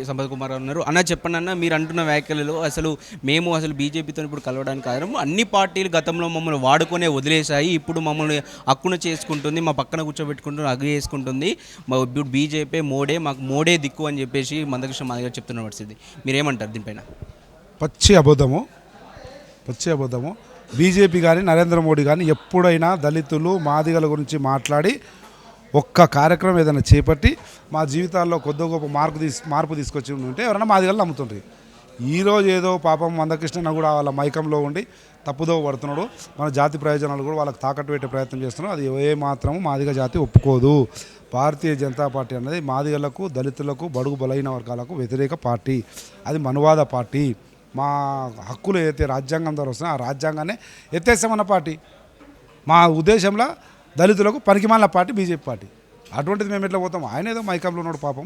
సంపత్ కుమార్ ఉన్నారు. అన్న చెప్పండి అన్న, మీరు అంటున్న వ్యాఖ్యలలో అసలు బీజేపీతో ఇప్పుడు కలవడానికి కారణం అన్ని పార్టీలు గతంలో మమ్మల్ని వాడుకొనే వదిలేశాయి. ఇప్పుడు మమ్మల్ని హక్కున చేసుకుంటుంది, మా పక్కన కూర్చోబెట్టుకుంటుంది, అగ్రి చేసుకుంటుంది. ఇప్పుడు బీజేపీ మాకు మోడే దిక్కు అని చెప్పేసి మందకృష్ణ మాదిగ చెప్తున్న పరిస్థితి. మీరేమంటారు దీనిపైన? పచ్చి అబద్ధము, పచ్చి అబద్ధము. బీజేపీ కానీ నరేంద్ర మోడీ కానీ ఎప్పుడైనా దళితులు మాదిగల గురించి మాట్లాడి ఒక్క కార్యక్రమం ఏదైనా చేపట్టి మా జీవితాల్లో కొద్ది గొప్ప మార్పు తీసుకొచ్చి ఉంటే ఎవరైనా మాదిగలు నమ్ముతుండ్రి. ఈరోజు ఏదో పాపం మందకృష్ణ కూడా వాళ్ళ మైకంలో ఉండి తప్పుదో పడుతున్నాడు. మన జాతి ప్రయోజనాలు కూడా వాళ్ళకి తాకట్టు పెట్టే ప్రయత్నం చేస్తున్నాడు. అది ఏ మాత్రము మాదిగ జాతి ఒప్పుకోదు. భారతీయ జనతా పార్టీ అనేది మాదిగలకు, దళితులకు, బడుగు బలైన వర్గాలకు వ్యతిరేక పార్టీ. అది మనువాద పార్టీ. మా హక్కులు ఏదైతే రాజ్యాంగం ద్వారా వస్తున్నాయో ఆ రాజ్యాంగాన్ని ఎత్తేస్తామన్న పార్టీ. మా ఉద్దేశంలో దళితులకు పనికిమాలిన పార్టీ బీజేపీ పార్టీ. అటువంటిది మేము ఎట్లా పోతాం? ఆయన ఏదో మైకంలో ఉన్నాడు పాపం,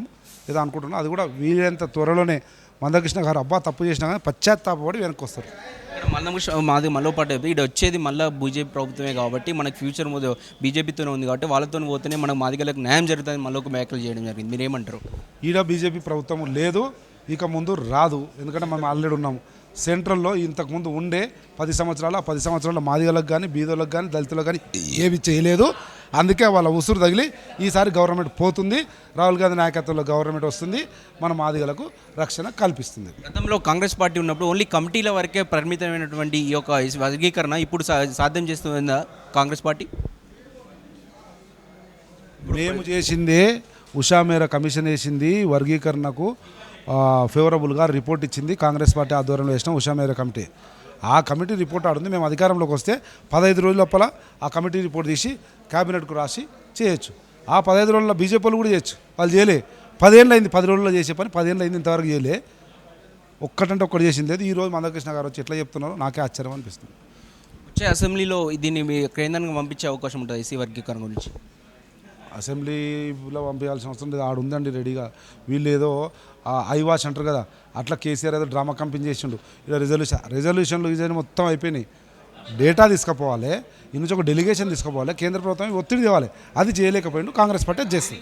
ఏదో అనుకుంటున్నాం. అది కూడా వీలైనంత త్వరలోనే మందకృష్ణ గారు అబ్బా తప్పు చేసినా కానీ పశ్చాత్తాపడి వెనక్కి వస్తారు. మాది మళ్ళీ పాటు ఇక్కడ వచ్చేది మళ్ళీ బీజేపీ ప్రభుత్వమే కాబట్టి మనకు ఫ్యూచర్ బీజేపీతోనే ఉంది కాబట్టి వాళ్ళతో పోతేనే మనకు మాదిగలకు న్యాయం జరుగుతుంది. మళ్ళీ ఒక వ్యాఖ్యలు చేయడం జరిగింది. మీరేమంటారు? ఈడ బీజేపీ ప్రభుత్వం లేదు, ఇక ముందు రాదు. ఎందుకంటే మనం ఆల్రెడీ ఉన్నాము సెంట్రల్లో. ఇంతకుముందు ఉండే 10 సంవత్సరాల మాదిగలకు కానీ, బీదోళ్ళకు కానీ, దళితులకు కానీ ఏవి చేయలేదు. అందుకే వాళ్ళ ఉసురు తగిలి ఈసారి గవర్నమెంట్ పోతుంది. రాహుల్ గాంధీ నాయకత్వంలో గవర్నమెంట్ వస్తుంది, మన మాదిగలకు రక్షణ కల్పిస్తుంది. గతంలో కాంగ్రెస్ పార్టీ ఉన్నప్పుడు ఓన్లీ కమిటీల వరకే పరిమితమైనటువంటి ఈ యొక్క వర్గీకరణ ఇప్పుడు సాధ్యం చేస్తుందా కాంగ్రెస్ పార్టీ? మేము చేసిందే ఉషా మేర కమిషన్ వేసింది, వర్గీకరణకు ఫేవరబుల్గా రిపోర్ట్ ఇచ్చింది కాంగ్రెస్ పార్టీ ఆధ్వర్యంలో వేసిన ఉషా మేర కమిటీ. ఆ కమిటీ రిపోర్ట్ ఆడుంది. మేము అధికారంలోకి వస్తే 15 రోజుల లోపల ఆ కమిటీ రిపోర్ట్ తీసి క్యాబినెట్కు రాసి చేయొచ్చు. ఆ 15 రోజుల్లో బీజేపీ వాళ్ళు కూడా చేయొచ్చు. వాళ్ళు చేయలే. 10 ఏళ్ళు అయింది 10 రోజుల్లో చేసే పని, 10 ఏళ్ళు అయింది ఇంతవరకు చేయలే. ఒక్కటంటే ఒక్కటి చేసింది లేదు. ఈరోజు మందకృష్ణ గారు వచ్చి ఎట్లా చెప్తున్నారో నాకే ఆశ్చర్యం అనిపిస్తుంది. వచ్చే అసెంబ్లీలో దీన్ని కేంద్రానికి పంపించే అవకాశం ఉంటుంది ఎస్సీ వర్గీకరణ గురించి? అసెంబ్లీలో పంపించాల్సిన అవసరం లేదు, ఆడు ఉందండి రెడీగా. వీళ్ళు ఏదో ఐవాష్ అంటారు కదా, అట్లా కేసీఆర్ ఏదో డ్రామా కంపెనీ చేసిండు. ఇలా రిజల్యూషన్లు ఇదే మొత్తం అయిపోయినాయి. డేటా తీసుకుపోవాలి, ఈ నుంచి ఒక డెలిగేషన్ తీసుకుపోవాలి, కేంద్ర ప్రభుత్వం ఒత్తిడి తేవాలి. అది చేయలేకపోయిండు. కాంగ్రెస్ పార్టీ చేస్తుంది.